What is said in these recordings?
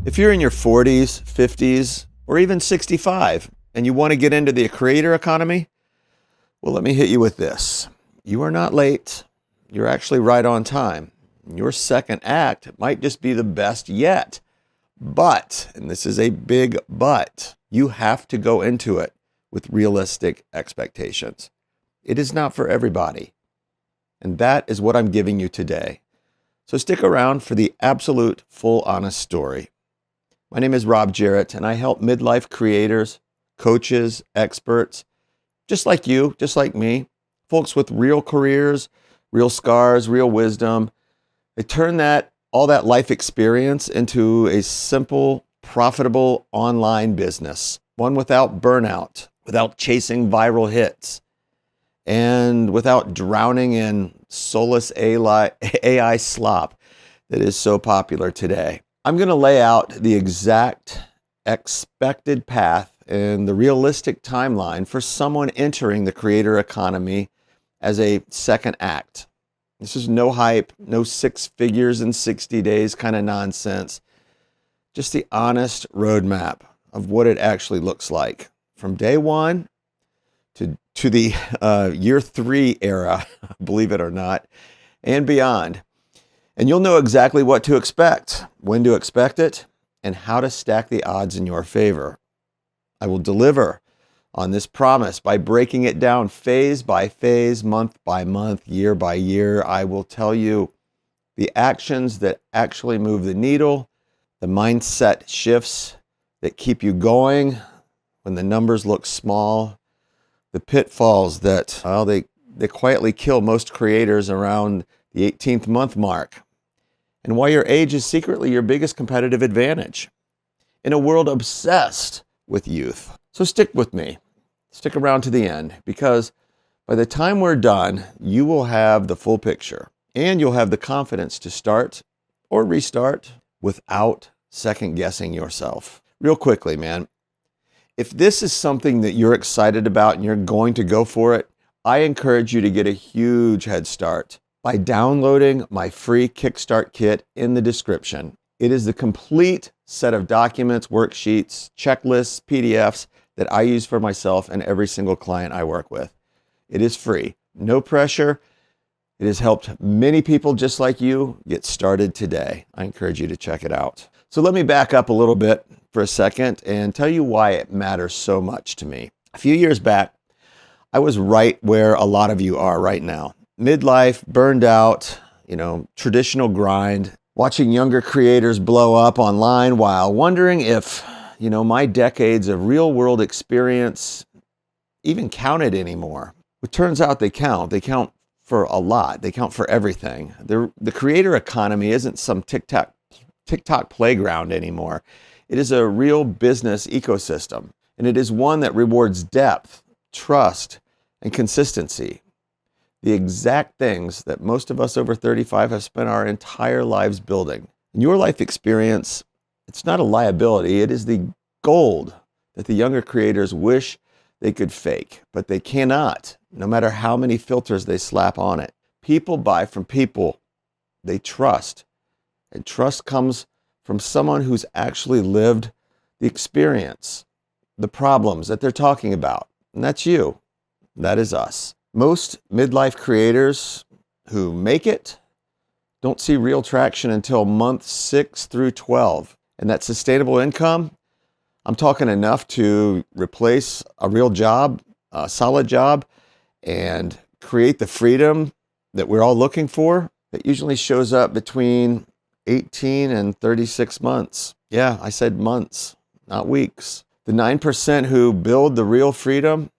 If you're in your 40s, 50s, or even 65 and you want to get into the creator economy, well, let me hit you with this. You are not late. You're actually right on time. Your second act might just be the best yet. But, and this is a big but, you have to go into it with realistic expectations. It is not for everybody. And that is what I'm giving you today. So stick around for the absolute full honest story. My name is Rob Jarrett, and I help midlife creators, coaches, experts, just like you, just like me, folks with real careers, real scars, real wisdom. They turn all that life experience into a simple, profitable online business, one without burnout, without chasing viral hits, and without drowning in soulless AI slop that is so popular today. I'm going to lay out the exact expected path and the realistic timeline for someone entering the creator economy as a second act. This is no hype, no 6 figures in 60 days kind of nonsense. Just the honest roadmap of what it actually looks like from day one to the year 3 era, believe it or not, and beyond. And you'll know exactly what to expect, when to expect it, and how to stack the odds in your favor. I will deliver on this promise by breaking it down phase by phase, month by month, year by year. I will tell you the actions that actually move the needle, the mindset shifts that keep you going when the numbers look small, the pitfalls that, well, they quietly kill most creators around the 18th month mark, and why your age is secretly your biggest competitive advantage in a world obsessed with youth. So stick with me. Stick around to the end, because by the time we're done, you will have the full picture and you'll have the confidence to start or restart without second guessing yourself. Real quickly, man, if this is something that you're excited about and you're going to go for it, I encourage you to get a huge head start by downloading my free Kickstart kit in the description. It is the complete set of documents, worksheets, checklists, PDFs that I use for myself and every single client I work with. It is free, no pressure. It has helped many people just like you get started today. I encourage you to check it out. So let me back up a little bit for a second and tell you why it matters so much to me. A few years back, I was right where a lot of you are right now. Midlife, burned out, traditional grind, watching younger creators blow up online while wondering if, my decades of real world experience even counted anymore. It turns out they count. They count for a lot. They count for everything. The creator economy isn't some TikTok playground anymore. It is a real business ecosystem, and it is one that rewards depth, trust, and consistency. The exact things that most of us over 35 have spent our entire lives building. In your life experience, it's not a liability. It is the gold that the younger creators wish they could fake, but they cannot, no matter how many filters they slap on it. People buy from people they trust, and trust comes from someone who's actually lived the experience, the problems that they're talking about. And that's you. That is us. Most midlife creators who make it don't see real traction until month 6 through 12. And that sustainable income, I'm talking enough to replace a real job, a solid job, and create the freedom that we're all looking for. That usually shows up between 18 and 36 months. Yeah, I said months, not weeks. The 9% who build the real freedom,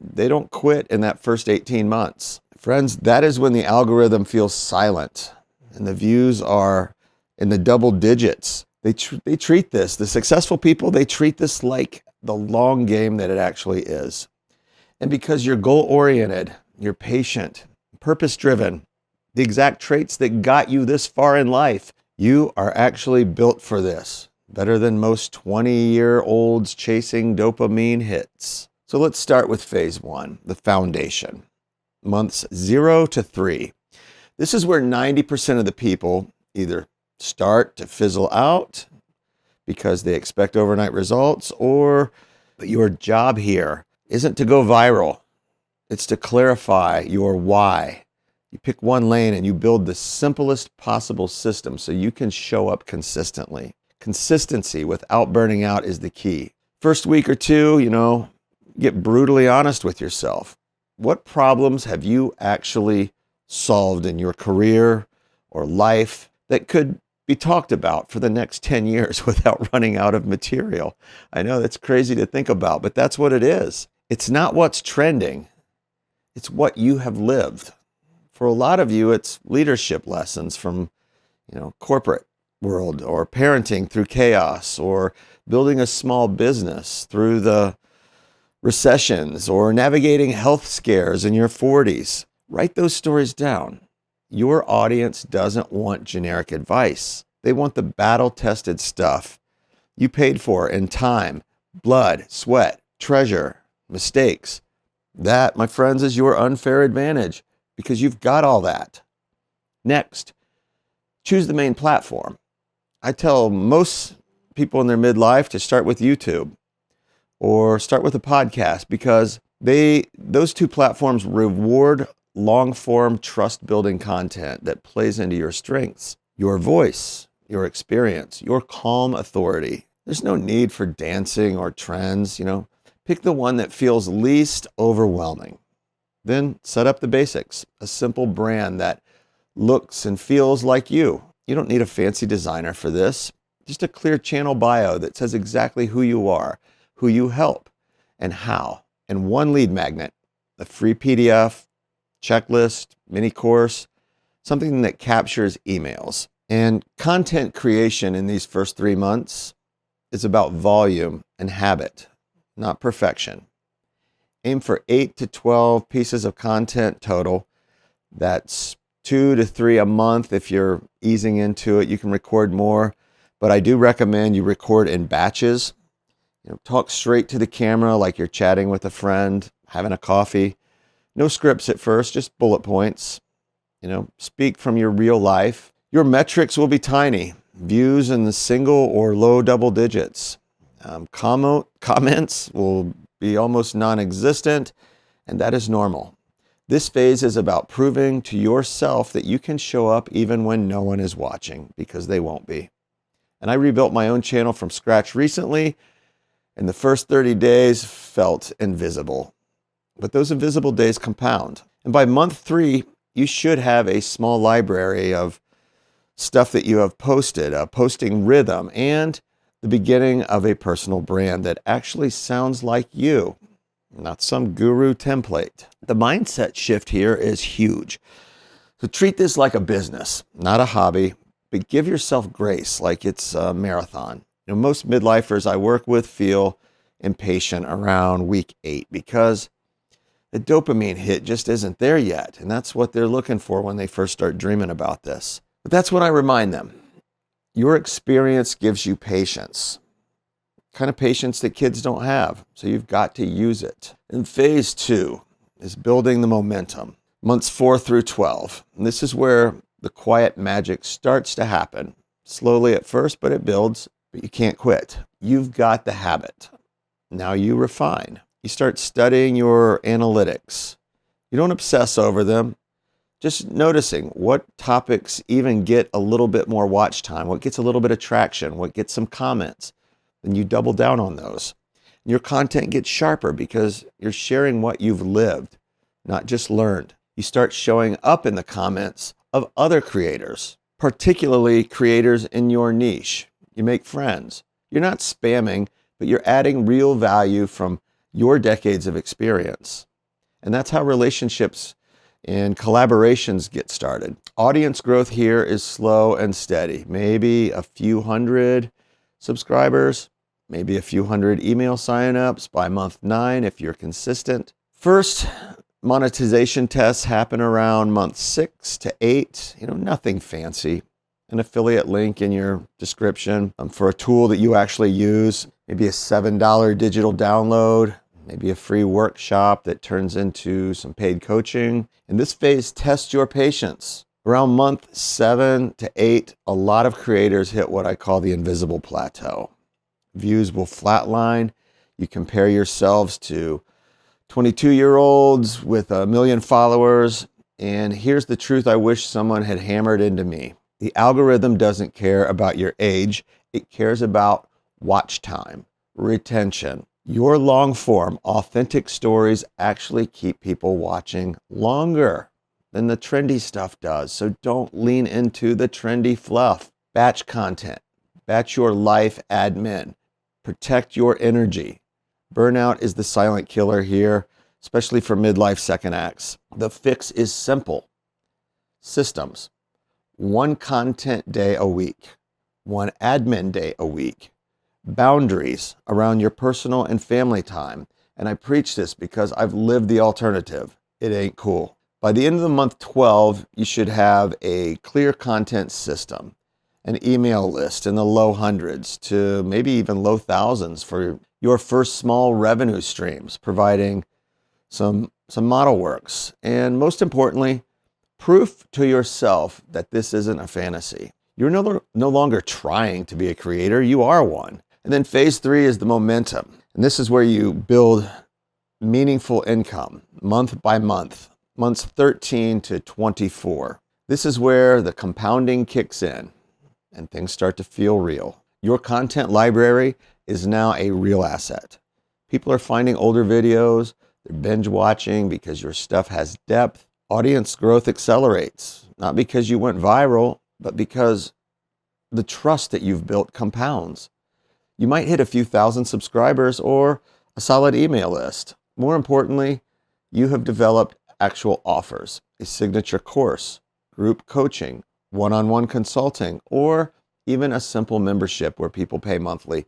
they don't quit in that first 18 months. Friends, that is when the algorithm feels silent and the views are in the double digits. They treat this, the successful people, they treat this like the long game that it actually is. And because you're goal-oriented, you're patient, purpose-driven, the exact traits that got you this far in life, you are actually built for this, better than most 20-year-olds chasing dopamine hits. So let's start with phase 1, the foundation. Months 0 to 3. This is where 90% of the people either start to fizzle out because they expect overnight results, or your job here isn't to go viral. It's to clarify your why. You pick one lane and you build the simplest possible system so you can show up consistently. Consistency without burning out is the key. First week or two, get brutally honest with yourself. What problems have you actually solved in your career or life that could be talked about for the next 10 years without running out of material? I know that's crazy to think about, but that's what it is. It's not what's trending. It's what you have lived. For a lot of you, it's leadership lessons from, corporate world, or parenting through chaos, or building a small business through the recessions, or navigating health scares in your 40s. Write those stories down. Your audience doesn't want generic advice. They want the battle-tested stuff you paid for in time, blood, sweat, treasure, mistakes. That, my friends, is your unfair advantage because you've got all that. Next, choose the main platform. I tell most people in their midlife to start with YouTube or start with a podcast because those two platforms reward long-form trust-building content that plays into your strengths, your voice, your experience, your calm authority. There's no need for dancing or trends, Pick the one that feels least overwhelming. Then set up the basics, a simple brand that looks and feels like you. You don't need a fancy designer for this. Just a clear channel bio that says exactly who you are, who you help, and how. And one lead magnet, a free PDF, checklist, mini course, something that captures emails. And content creation in these first 3 months is about volume and habit, not perfection. Aim for 8 to 12 pieces of content total. That's 2 to 3 a month. If you're easing into it, you can record more, but I do recommend you record in batches. Talk straight to the camera like you're chatting with a friend, having a coffee. No scripts at first, just bullet points. Speak from your real life. Your metrics will be tiny, views in the single or low double digits. Comments will be almost non-existent, and that is normal. This phase is about proving to yourself that you can show up even when no one is watching, because they won't be. And I rebuilt my own channel from scratch recently, and the first 30 days felt invisible. But those invisible days compound. And by month 3, you should have a small library of stuff that you have posted, a posting rhythm, and the beginning of a personal brand that actually sounds like you, not some guru template. The mindset shift here is huge. So treat this like a business, not a hobby, but give yourself grace like it's a marathon. Most midlifers I work with feel impatient around week 8 because the dopamine hit just isn't there yet. And that's what they're looking for when they first start dreaming about this. But that's what I remind them. Your experience gives you patience, kind of patience that kids don't have. So you've got to use it. And phase 2 is building the momentum. Months 4 through 12. And this is where the quiet magic starts to happen. Slowly at first, but it builds, but you can't quit. You've got the habit. Now you refine. You start studying your analytics. You don't obsess over them. Just noticing what topics even get a little bit more watch time, what gets a little bit of traction, what gets some comments. Then you double down on those. Your content gets sharper because you're sharing what you've lived, not just learned. You start showing up in the comments of other creators, particularly creators in your niche. You make friends. You're not spamming, but you're adding real value from your decades of experience. And that's how relationships and collaborations get started. Audience growth here is slow and steady. Maybe a few hundred subscribers, maybe a few hundred email signups by month 9 if you're consistent. First, monetization tests happen around month 6 to 8. Nothing fancy. An affiliate link in your description for a tool that you actually use. Maybe a $7 digital download. Maybe a free workshop that turns into some paid coaching. And this phase tests your patience. Around month 7 to 8, a lot of creators hit what I call the invisible plateau. Views will flatline. You compare yourselves to 22-year-olds with 1 million followers. And here's the truth I wish someone had hammered into me. The algorithm doesn't care about your age. It cares about watch time, retention. Your long form, authentic stories actually keep people watching longer than the trendy stuff does. So don't lean into the trendy fluff. Batch content, batch your life admin, protect your energy. Burnout is the silent killer here, especially for midlife second acts. The fix is simple. Systems. 1 content day a week, 1 admin day a week. Boundaries around your personal and family time. And I preach this because I've lived the alternative. It ain't cool. By the end of the month 12, you should have a clear content system, an email list in the low hundreds to maybe even low thousands for your first small revenue streams, providing some model works. And most importantly, proof to yourself that this isn't a fantasy. You're no longer trying to be a creator, you are one. And then phase 3 is the momentum. And this is where you build meaningful income month by month, months 13 to 24. This is where the compounding kicks in and things start to feel real. Your content library is now a real asset. People are finding older videos, they're binge watching because your stuff has depth. Audience growth accelerates, not because you went viral, but because the trust that you've built compounds. You might hit a few thousand subscribers or a solid email list. More importantly, you have developed actual offers, a signature course, group coaching, one-on-one consulting, or even a simple membership where people pay monthly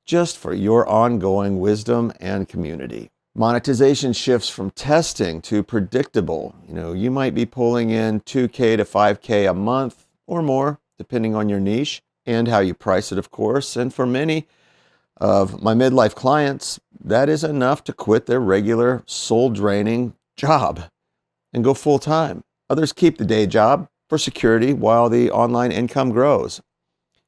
just for your ongoing wisdom and community. Monetization shifts from testing to predictable. You might be pulling in $2K to $5K a month or more, depending on your niche and how you price it, of course. And for many of my midlife clients, that is enough to quit their regular soul-draining job and go full-time. Others keep the day job for security while the online income grows.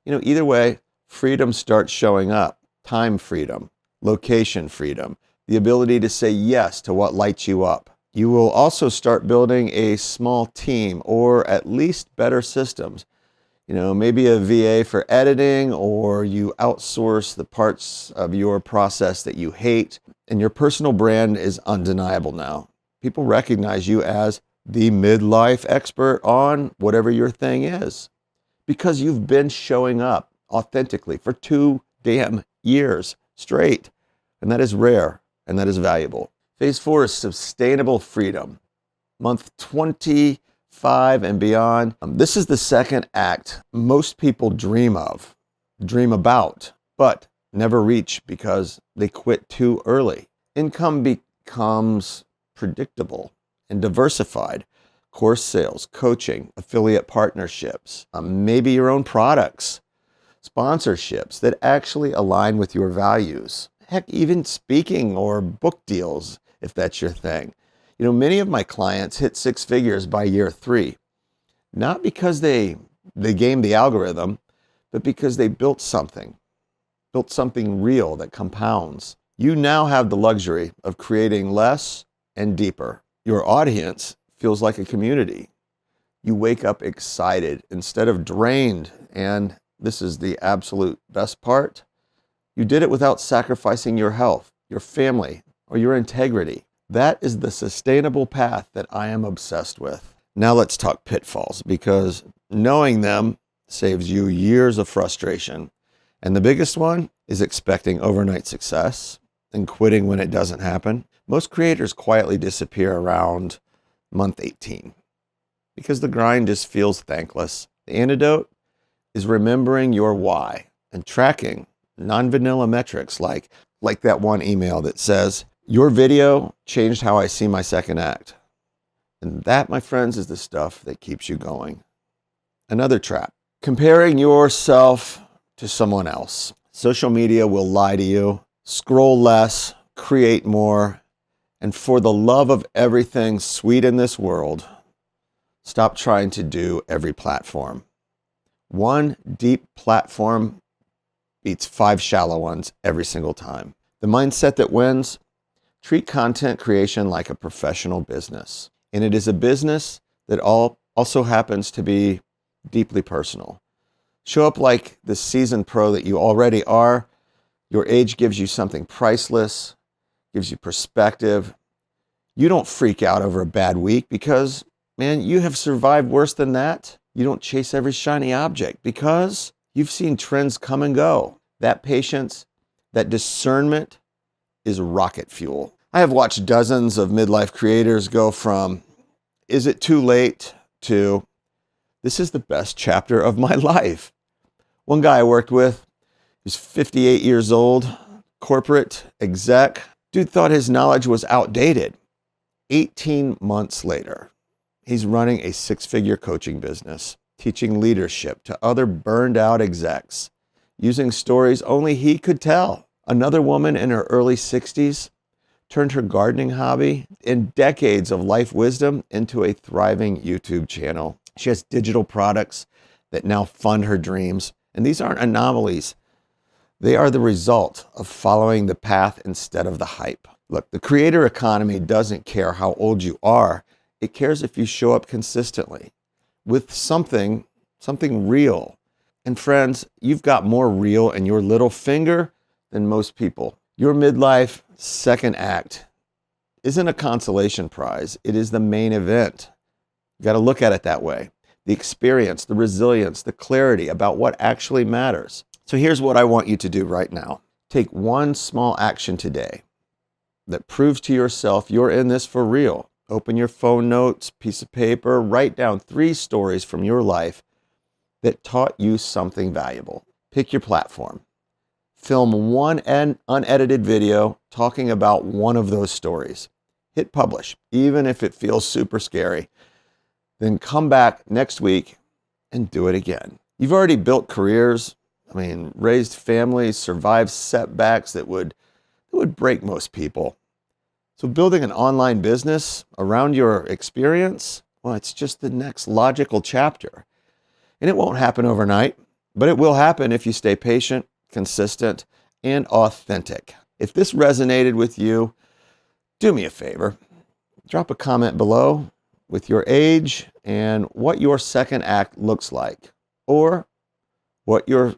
Either way, freedom starts showing up. Time freedom, location freedom, the ability to say yes to what lights you up. You will also start building a small team or at least better systems. Maybe a VA for editing, or you outsource the parts of your process that you hate, and your personal brand is undeniable now. People recognize you as the midlife expert on whatever your thing is because you've been showing up authentically for 2 damn years straight. And that is rare and that is valuable. Phase 4 is sustainable freedom. Month 25 and beyond. This is the second act most people dream about, but never reach because they quit too early. Income becomes predictable and diversified. Course sales, coaching, affiliate partnerships, maybe your own products, sponsorships that actually align with your values. Heck, even speaking or book deals, if that's your thing. Many of my clients hit 6 figures by year 3, not because they gamed the algorithm, but because they built something real that compounds. You now have the luxury of creating less and deeper. Your audience feels like a community. You wake up excited instead of drained. And this is the absolute best part. You did it without sacrificing your health, your family, or your integrity. That is the sustainable path that I am obsessed with. Now let's talk pitfalls, because knowing them saves you years of frustration. And the biggest one is expecting overnight success and quitting when it doesn't happen. Most creators quietly disappear around month 18 because the grind just feels thankless. The antidote is remembering your why and tracking non-vanilla metrics like that one email that says, "Your video changed how I see my second act." And that, my friends, is the stuff that keeps you going. Another trap, comparing yourself to someone else. Social media will lie to you. Scroll less, create more, and for the love of everything sweet in this world, stop trying to do every platform. One deep platform beats 5 shallow ones every single time. The mindset that wins: treat content creation like a professional business. And it is a business that also happens to be deeply personal. Show up like the seasoned pro that you already are. Your age gives you something priceless, gives you perspective. You don't freak out over a bad week because, man, you have survived worse than that. You don't chase every shiny object because you've seen trends come and go. That patience, that discernment is rocket fuel. I have watched dozens of midlife creators go from, is it too late, to, this is the best chapter of my life. One guy I worked with, he's 58 years old, corporate exec. Dude thought his knowledge was outdated. 18 months later, he's running a 6-figure coaching business, teaching leadership to other burned out execs, using stories only he could tell. Another woman in her early 60s turned her gardening hobby and decades of life wisdom into a thriving YouTube channel. She has digital products that now fund her dreams. And these aren't anomalies. They are the result of following the path instead of the hype. Look, the creator economy doesn't care how old you are. It cares if you show up consistently with something real. And friends, you've got more real in your little finger than most people. Your midlife second act isn't a consolation prize. It is the main event. You got to look at it that way. The experience, the resilience, the clarity about what actually matters. So here's what I want you to do right now. Take one small action today that proves to yourself you're in this for real. Open your phone notes, piece of paper, write down 3 stories from your life that taught you something valuable. Pick your platform. Film one unedited video talking about one of those stories. Hit publish, even if it feels super scary. Then come back next week and do it again. You've already built careers, raised families, survived setbacks that would break most people. So building an online business around your experience, well, it's just the next logical chapter. And it won't happen overnight, but it will happen if you stay patient, consistent, and authentic. If this resonated with you, do me a favor. Drop a comment below with your age and what your second act looks like, or what you're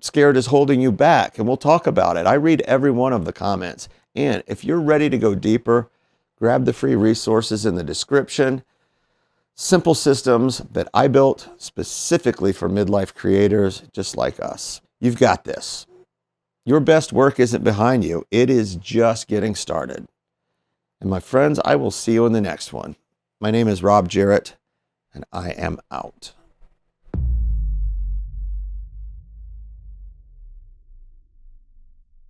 scared is holding you back, and we'll talk about it. I read every one of the comments. And if you're ready to go deeper, grab the free resources in the description. Simple systems that I built specifically for midlife creators just like us. You've got this. Your best work isn't behind you. It is just getting started. And my friends, I will see you in the next one. My name is Rob Jarrett, and I am out.